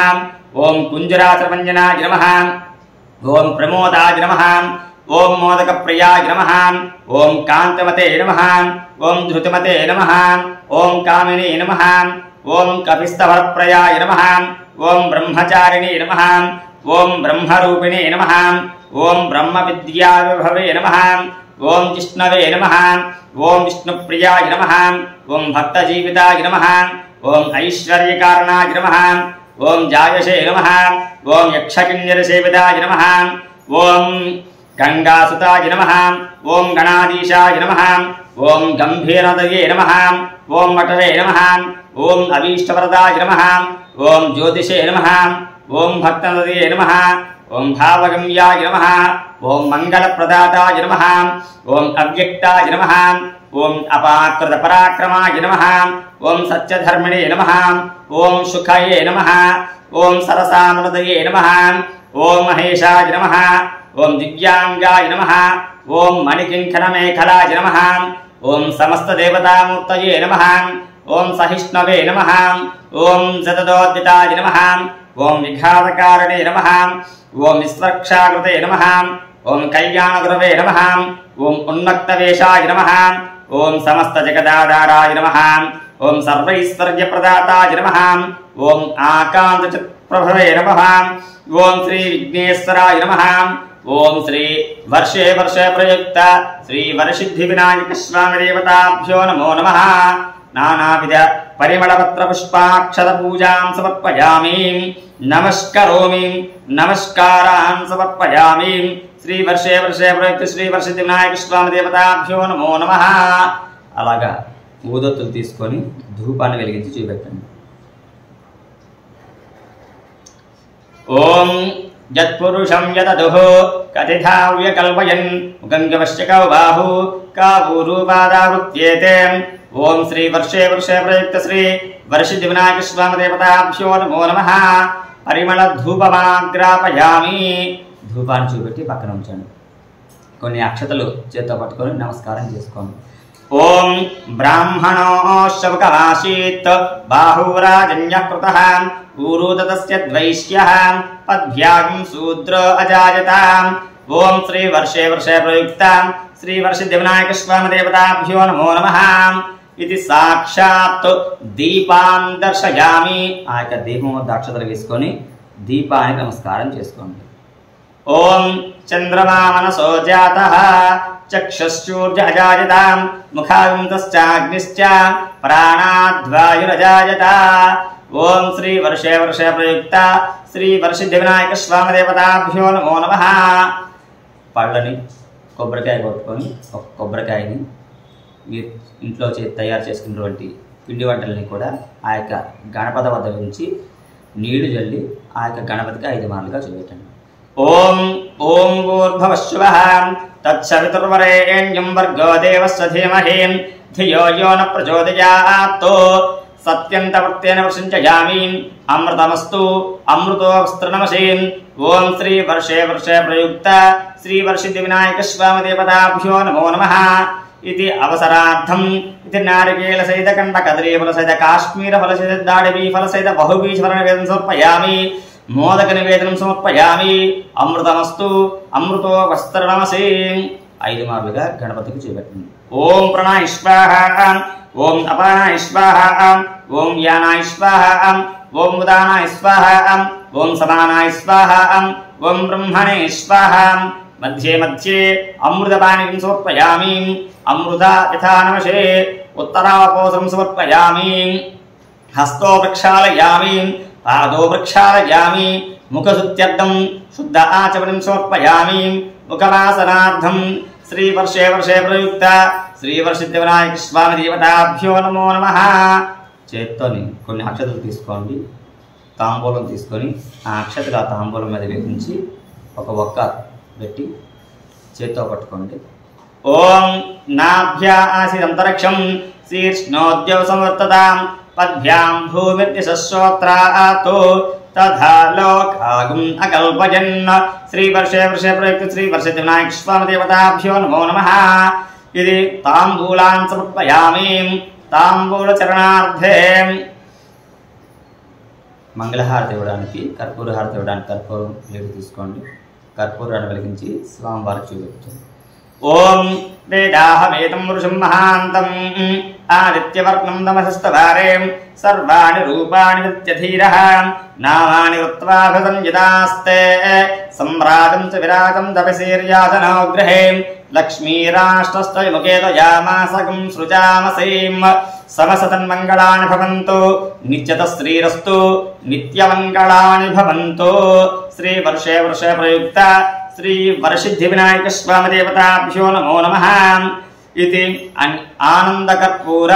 ఓం కుంజరాసమంజనాయ నమః ఓం ప్రమోదాయ నమః, ఓం మోదకప్రియాయ నమః, ఓం కాంతమతే నమః, ఓం ధృతిమతే నమః, ఓం కామినీ నమః, ఓం కపిస్తవరప్రయాయ నమః, ఓం బ్రహ్మచారిణీ నమః, ఓం బ్రహ్మరూపిణీ నమః, ఓం బ్రహ్మ విద్యావిభవే నమః, ఓం జిష్ణవే నమః, ఓం విష్ణుప్రియాయ నమః, ఓం భక్తజీవితాయ నమః, ఓం ఐశ్వర్యకారణాయ నమః, ఓం జాయసే నమః, ఓం యక్షకిన్నరసేవితాయ నమః, ఓం గంగాసుతాయ నమః, ఓం గణాధీశాయ నమః, ఓం గంభీరదయే నమః, ఓం వటవే నమః, ఓం అభీష్టవరదాయ నమః, ఓం జ్యోతిషే నమః, ఓం భక్తనదయే నమః, ఓం భావగమ్యాయ నమః, ఓం మంగళప్రదాతాయ నమః, ఓం అవ్యక్తాయ నమః, ఓం అపాకృత పరాక్రమాయ నమః, ఓం సత్యధర్మిణే నమః, ఓం సుఖయే నమః, ఓం సరసామృతయే నమః, ఓం మహేశాయ నమః, ఓం దివ్యాంగాయ నమః, ఓం మణికింకణమేఖలాయ నమః, ఓం సమస్తదేవతామూర్తయే నమః, ఓం సహిష్ణవే నమః, ఓం శతదోద్దితాయ నమః, ఓం విఘాతకారణే నమః, ఓం విశ్వక్షాకృతే నమః, ఓం కళ్యాణగురవే నమః, ఓం ఉన్మక్తవేషాయ నమః, ఓం సమస్తజగదాధారాయ నమః, ఓం సర్వైశ్వర్యప్రదాతాయ నమః, ఓం ఆకాంతచిత్ప్రభవే నమః, ఓం శ్రీ విఘ్నేశ్వరాయ నమః, ఓం శ్రీ వర్షే వర్షే ప్రయుక్త శ్రీ వరసిద్ధి వినాయక స్వామి దేవతాభ్యో నమో నమః. నానావిధ పరిమళపత్ర పుష్పాక్షత పూజాం సమర్పయామి. నమస్కరోమి, నమస్కారాన్ సమర్పయామి. శ్రీ వర్షే వర్షే ప్రయుక్త శ్రీ వరసిద్ధి వినాయక స్వామి దేవతాభ్యో నమో నమః. అలాగా ఊదొత్తులు తీసుకొని ధూపాన్ని వెలిగించి చూపెట్టండి. ఓం యత్పురుషం యదదుః కథితావ్య కల్పయన్ గంగవశ్యకౌ బాహు కావూరూపాదావృత్యేతే. ఓం శ్రీ వర్షే వర్షే ప్రయుక్త శ్రీ వరసిద్ధి వినాయక స్వామి దేవతాభ్యో నమో నమః. పరిమళ ధూపమాగ్రాపయామి. ధూపాన్ని చూపెట్టి పక్కన ఉంచండి. కొన్ని అక్షతలు చేత్తో పట్టుకొని నమస్కారం చేసుకోండి. ఓం బ్రాహ్మణోశవకమాసీత్ బాహురాజన్యకృతః ఊరుదతస్య ద్వైష్యః పద్భ్యాం శూద్రో అజాయత. ఓం శ్రీ వర్షే వర్షే ప్రయుక్త శ్రీ వరసిద్ధి వినాయక స్వామి దేవతాభ్యో నమో నమః. ఇది సాక్షాత్ దీపాన్ దర్శయామి. ఆ యొక్క దీపం వద్ద అక్షతలు వేసుకొని దీపానికి నమస్కారం చేసుకోండి. ఓం చంద్రమా మనసో జాతః చక్షుశ్చూర్య అజాయత ముఖాంతశ్చాగ్నిశ్చ ప్రాణాద్వాయురజాయత. ఓం శ్రీ వర్షే వర్షే ప్రయుక్త శ్రీ వరసిద్ధి వినాయక స్వామి దేవతాభ్యో నమో నమః. పళ్ళని కొబ్బరికాయ కొట్టుకొని ఒక కొబ్బరికాయని ఇంట్లో తయారు చేసుకున్నటువంటి పిండి వంటలని కూడా ఆ యొక్క గణపతి వద్ద ఉంచి నీళ్లు జల్లి ఆ యొక్క గణపతికి 5 మార్లుగా చూపెట్టండి. ఓం ఓం భూర్భువః తత్సవితుర్వరేణ్యం భర్గో దేవస్య ధీమహి ధియో యో న ప్రచోదయాత్. సత్యంతవర్తేన వర్షించయామి. అమృతమస్తు అమృతో వస్త్రనమసి. ఓం శ్రీ వర్షే వర్షే ప్రయుక్త శ్రీ వరసిద్ధి వినాయక స్వామి దేవతాభ్యో నమో నమః. ఇది అవసరార్థం ఇది నారికేళ సహిత కండ కదలీ ఫల సహిత కాశ్మీర ఫల సహిత దాడిబీ ఫల సహిత బహుబీజ ఫల నివేదనం సమర్పయామి. మోదక నివేదనం సమర్పయామి. అమృతమస్తు అమృతో వస్త్రనమసి. 5 మార్లుగా గణపతికి చూపెట్టండి. ఓం ప్రణాయ స్వాహ, ఓం అపానాయ స్వాహ, ఓం యానాయ స్వాహ, ఓం ఉదానాయ స్వాహ, ఓం సమానాయ స్వాహ, ఓం బ్రహ్మణే స్వాహ. మధ్యే మధ్యే అమృతపానీయం సమర్పయామి. అమృత యథా నమశే. ఉత్తరావపోసం సమర్పయామి. హస్తో ప్రక్షాళయామి. పాదో ప్రక్షాళయామి. ముఖశుద్ధ్యర్థం శుద్ధ ఆచమనం సమర్పయామి. ముఖవాసనార్థం శ్రీ వర్షే వర్షే ప్రయుక్త శ్రీ వరసిద్ధి వినాయక స్వామి దేవతాభ్యో నమో నమః. చేత్తోని కొన్ని అక్షతలు తీసుకోండి. తాంబూలం తీసుకొని ఆ అక్షతలు ఆ తాంబూలం మీద వేయించి ఒక ఒక్క పెట్టి చేత్తో పట్టుకోండి. ఓం నాభ్యా ఆసిదంతరిక్షం శీర్ష్ణోద్యవ సంవర్తతాం పద్భ్యాం భూమిర్దిశశ్రోత్రాతో తథా లోకాగుం అకల్పయన్. శ్రీ వర్షే వర్షే ప్రయుక్త శ్రీ వరసిద్ధి వినాయక స్వామి దేవతాభ్యో నమో నమః. ఇది తాంబూలాన్ సమర్పయామి. తాంబూల చరణార్థే మంగళహారతి ఇవ్వడానికి కర్పూర హారతి ఇవ్వడానికి కర్పూరం ప్లేట్ తీసుకోండి. కర్పూరాన్ని వెలిగించి స్వామివారికి చూపించారు. ఓం వేదాహమేతం పురుషం మహాంతం ఆదిత్యవర్ణం తమసస్తవారే సర్వాణి రూపాణి నిత్యధీరః నామాని కృత్వాభిసంయుతాస్తే సంరాజం చ విరాజం తపసీర్యాసనో గృహే లక్ష్మీరాష్ట్రస్తముఖే త్వయామాసకం సృజామసీం సమసతన్మంగళాని భవంతు నిత్యత శ్రీరస్తు నిత్యమంగళాని భవంతు. శ్రీ వర్షే వర్షే ప్రయుక్త శ్రీ వరసిద్ధి వినాయక స్వామి దేవతాభ్యో నమో నమః. ఇది ఆనందకర్పూర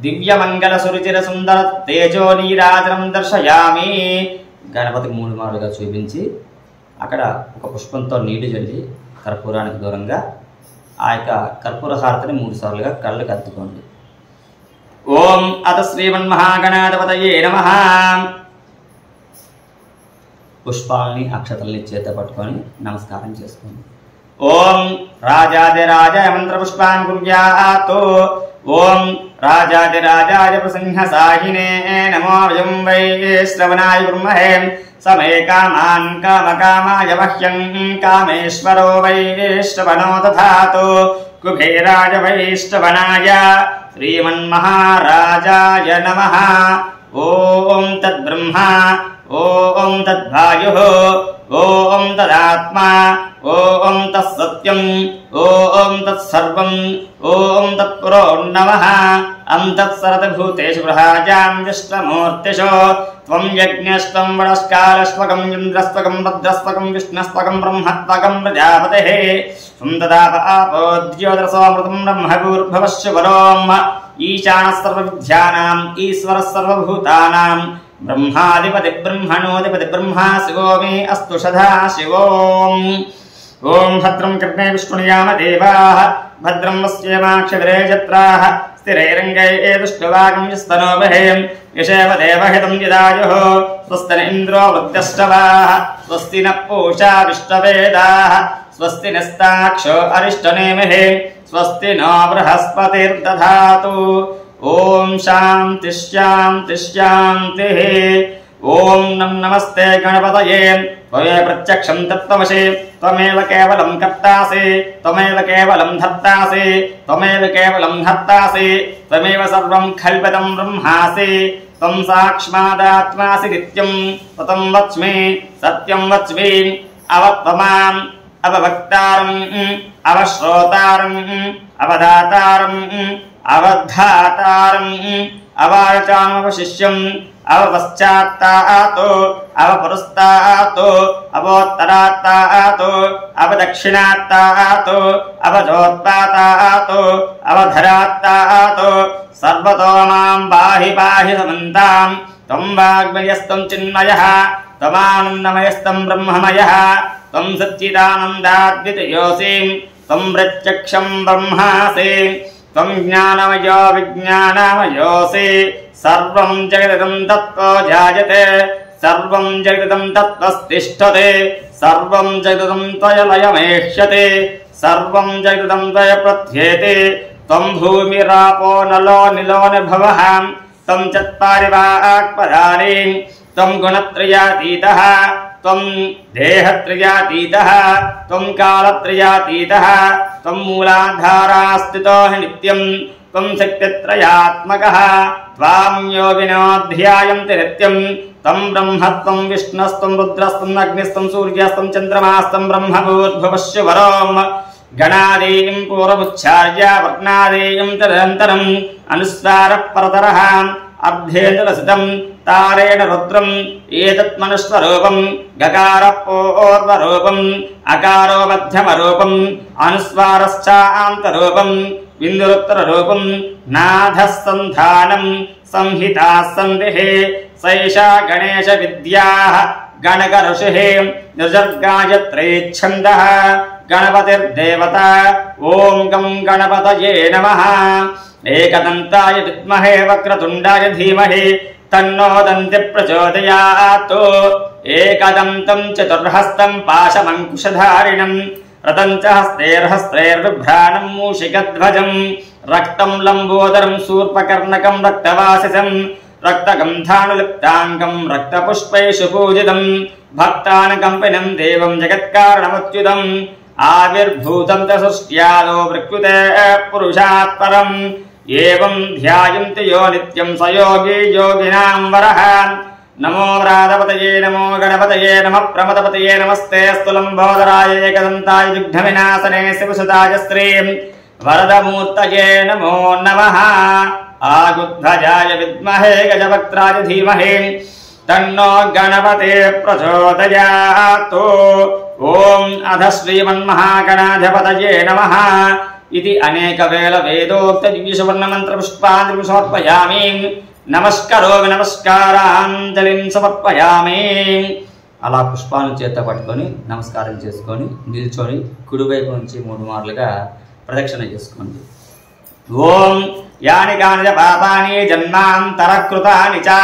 దివ్యమంగళ సురుచిర సుందర తేజో నీరాజనం దర్శయామి. గణపతికి 3 మారులుగా చూపించి అక్కడ ఒక పుష్పంతో నీళ్లు చల్లి కర్పూరానికి దూరంగా ఆ యొక్క కర్పూర హారతిని 3 సార్లుగా కళ్ళకు అద్దుకోండి. ఓం అత శ్రీమన్మహాగణాధిపతయే నమః. పుష్పాలని అక్షతల్ని చేత పట్టుకొని నమస్కారం చేసుకోండి. ఓం రాజాదిరాజాయ మంత్రపుష్పాన్ కుర్యాత్. ఓం రాజాదిరాజాయ ప్రసింహసాహినే నమో వయం వై శ్రవణాయ బ్రహ్మహే సమే కామాన్ కామకామాయ మహ్యం కామేశ్వరో వై శ్రవణో దధాతు కుబేరాయ వై శ్రవణాయ శ్రీమన్మహారాజాయ నమః. ఓం తద్బ్రహ్మ ఓం తద్వాయుః ఓం తదాత్మా ఓం తత్సత్యం ఓం తత్సర్వం ఓం తత్పురోన్నమః. అంతఃసరతభూతేషు గృహాజాం విష్ణుమూర్తిషు త్వం యజ్ఞస్త్వం వడస్కాలస్త్వకం ఇంద్రస్త్వకం భద్రస్త్వకం విష్ణుస్త్వకం బ్రహ్మత్వకం ప్రజాపతిః త్వం తదాప ఆపో ద్యోతరసోమృతం బ్రహ్మభూర్భువస్సు వరోం ఈశానः సర్వవిద్యానాం ఈశ్వరः సర్వభూతానాం బ్రహ్మాధిపతి బ్రహ్మణోధిపతి బ్రహ్మా శివో మే అస్తు సదా శివోం. ఓం భద్రం కర్ణే విష్ణుయామ దేవాః భద్రం పశ్యేమాక్షిరే జత్రాః స్థిరైరంగైః విష్ణువాగం స్తనోభిః యశేవ దేవహితం యదాయుః స్వస్తి ఇంద్రో వృద్ధశ్రవాః స్వస్తి నః పూషా విష్ణవేదాః స్వస్తి నస్తాక్షో అరిష్టనేమిః స్వస్తి నో బృహస్పతిర్దధాతు. ఓం శాంతి శాంతి శాంతి. ఓం నమస్తే గణపతయే త్వమే ప్రత్యక్షం తత్వమసి త్వమేవ కేవలం కర్తాసి త్వమేవ కేవలం ధర్తాసి త్వమేవ కేవలం హర్తాసి త్వమేవ సర్వం కల్పితం బ్రహ్మాసి త్వం సాక్షాదాత్మాసి నిత్యం త్వం వచ్మి సత్యం వచ్మి అవత్వమాం అవవక్తారం అవశ్రోతారం అవదాతారం అవధాతారం అవాచామవశిష్యం అవపశ్చాత్తాతో అవపురస్తాతో అవోత్తరాత్తాతో అవదక్షిణాత్తాతో అవజోత్పాతాతో అవధరాత్తాతో సర్వతో మాం పాహి పాహి సమంతాం. త్వం వాగ్మయస్తం చిన్మయః త్వమానందమయస్తం బ్రహ్మమయః త్వం సచ్చిదానందాద్వితయోసి త్వం ప్రత్యక్షం బ్రహ్మాసి త్వం జ్ఞానమయో విజ్ఞానమయోసి సర్వం జగదిదం తత్వో జాయతే సర్వం జగదిదం తత్వస్తిష్ఠతే సర్వం జగదిదం త్వయ లయమేష్యతే సర్వం జగదిదం త్వయ ప్రథ్యేతే త్వం భూమిరాపో నలో నిలో నిభవః త్వం చత్వారి వాక్పదాని త్వం గుణత్రయాతీతః త్వం దేహత్రయాతీతః త్వం కాలత్రయాతీతః త్వం మూలాధారా స్థితో నిత్యం త్వం శక్తిత్రయాత్మకః త్వాం యోగినో ధ్యాయంతి నిత్యం త్వం బ్రహ్మత్వం విష్ణుస్త్వం రుద్రస్త్వం అగ్నిస్త్వం సూర్యస్త్వం చంద్రమాస్త్వం బ్రహ్మభూర్భువస్సు వరోం. గణాదేయం పూర్వముచ్చార్య వర్ణాదేయం తదనంతరం అనుస్వార పరతరః అర్ధేంద్రసితం తారేణ రుద్రం ఏతత్మనుస్వరూపం గకార పూర్వరూపం అకారో మధ్యమరూపం అనుస్వారశ్చాంతరూపం బిందురుత్తరరూపం నాథస్సంధానం సంహితా సంధిః సైషా గణేశ విద్యాః గణక ఋషిః నిర్జర్గాయత్రే ఛందః గణపతిర్దేవత. ఓం గం గణపతయే నమః. ఏకదంతాయ విద్మహే వక్రతుండాయ ధీమహి తన్నో దంతి ప్రచోదయాత్. ఏకదంతం చతుర్హస్తం పాశమంకుశధారిణం రతం చ హస్తైర్హస్తైర్బిభ్రాణం మూషికధ్వజం రక్తం లంబోదరం శూర్పకర్ణకం రక్తవాసిసం రక్తగంధానులిప్తాంగం రక్తపుష్పైషు పూజితం భక్తానుకంపినం దేవం జగత్కారణముచ్యుతం ఆవిర్భూతం చ సృష్ట్యాదో ప్రకృతే పురుషాత్ పరం ఏవం ధ్యాయంతి యో నిత్యం స యోగి యోగినాం వరః నమో వ్రాతపతయే నమో గణపతయే నమః ప్రమదపతయే నమస్తే స్థూలంబోదరాయ ఏకదంతాయ విఘ్నవినాశనే శివసుతాయ శ్రీం వరదమూర్తయే నమో నమః ఆగుధ్వజాయ విద్మహే గజవక్త్రాయ ధీమహి తన్నో గణపతే ప్రచోదయాత్ ఓం అధ శ్రీమన్మహాగణాధిపతయే నమః ఇది అనేక వేల వేదోక్త దివ్యసువర్ణ మంత్ర పుష్పాంజలిం సమర్పయామి నమస్కరోమి నమస్కారాంజలిం సమర్పయామి అలా పుష్పాలను చేత పట్టుకొని నమస్కారం చేసుకొని నిల్చొని కుడివైపు నుంచి 3 మార్లుగా ప్రదక్షిణ చేసుకోండి. ఓం యాని కాని పాపాని జన్మాంతరకృతాని చ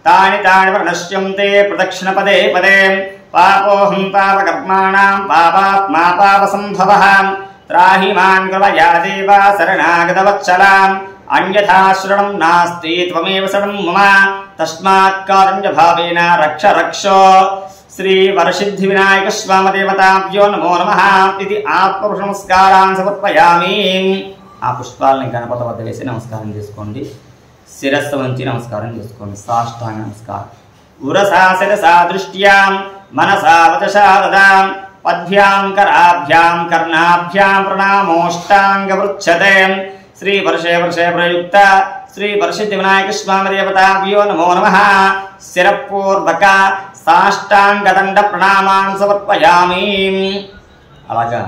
తాని తాని ప్రణశ్యంతే ప్రదక్షిణ పదే పదే పాపోహం పాపకర్మాణాం పాపాత్మా పాపసంభవః త్రాహి మాం కృపయా దేవ శరణాగతవత్సలాం అన్యథా శరణం నాస్తి త్వమేవ శరణం మమ తస్మాత్ కారుణ్య భావేన రక్ష రక్షో శ్రీ వరసిద్ధి వినాయక స్వామి దేవతాభ్యో నమో నమః ఇది ఆత్మపురుష నమస్కారాన్ని సమర్పయామి. ఆ పుష్పాలని గణపతి వద్ద వేసి నమస్కారం చేసుకోండి. శిరస్సు వంచి నమస్కారం చేసుకోండి. సాష్టాంగ నమస్కారం. ఉరసా శిరసా దృష్ట్యాం మనసా వచసా దదాం పద్భ్యాం కరాభ్యాం కర్ణాభ్యాం ప్రణామోష్టాంగ పృచ్ఛతే శ్రీ వర్షే వర్షే ప్రయుక్త శ్రీ వరసిద్ధి వినాయక స్వామి దేవతాభ్యో నమో నమః శిరపూర్వక సాష్టాంగదండ ప్రణామాన్ సమర్పయామి. అలాగా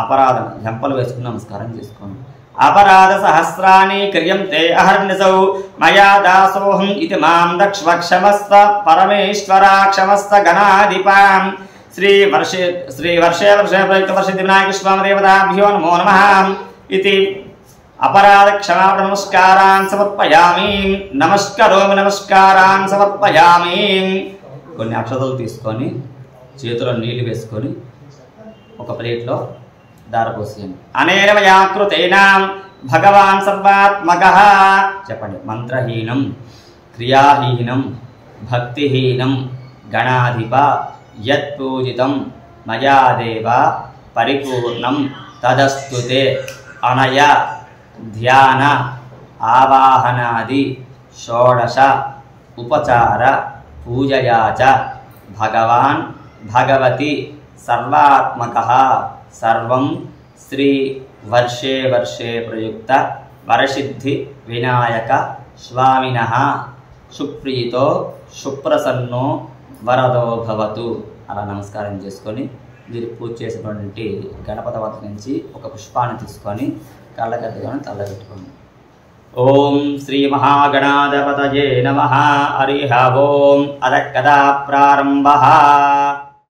అపరాధం జంపలు వేసుకుని నమస్కారం చేసుకోండి. అపరాధ సహస్రాన్ని క్రియంతే అహర్నిశౌ మయా దాసోహం ఇది మాం దక్ష్వ క్షమస్వ పరమేశ్వర క్షమస్వ గణాధిపాం శ్రీ వర్షే వర్షే ప్రయుక్త వర్షిద్ధి వినాయక స్వామి దేవతాభ్యో నమో నమః ఇది అపరాధ క్షమాపణ నమస్కారాన్ సమర్పయామి. నమస్కరోమి నమస్కారాన్ సమర్పయామి. కొన్ని అక్షతలు తీసుకొని చేతిలో నీళ్లు వేసుకొని ఒక ప్లేట్లో దారపోసేయండి. అనేన మయాకృతేన భగవాన్ సర్వాత్మకః చెప్పండి. మంత్రహీనం క్రియాహీనం భక్తిహీనం గణాధిప యత్పూజితం మయా దేవ పరిపూర్ణం తదస్తుతే అనయ ధ్యాన ఆవాహనాది షోడశ ఉపచార పూజయా చ భగవాన్ భగవతి సర్వాత్మకః సర్వం శ్రీ వర్షే వర్షే ప్రయుక్త వరసిద్ధి వినాయక స్వామినః సుప్రీతో సుప్రసన్నో వరదో భవతు. అలా నమస్కారం చేసుకొని మీరు పూజ చేసినటువంటి గణపతి వద్ద నుంచి ఒక పుష్పాన్ని తీసుకొని కళ్ళకద్దుకొని తల్లబెట్టుకోండి. ఓం శ్రీ మహాగణాధిపతయే నమః. హరి ఓం అద కదా ప్రారంభః.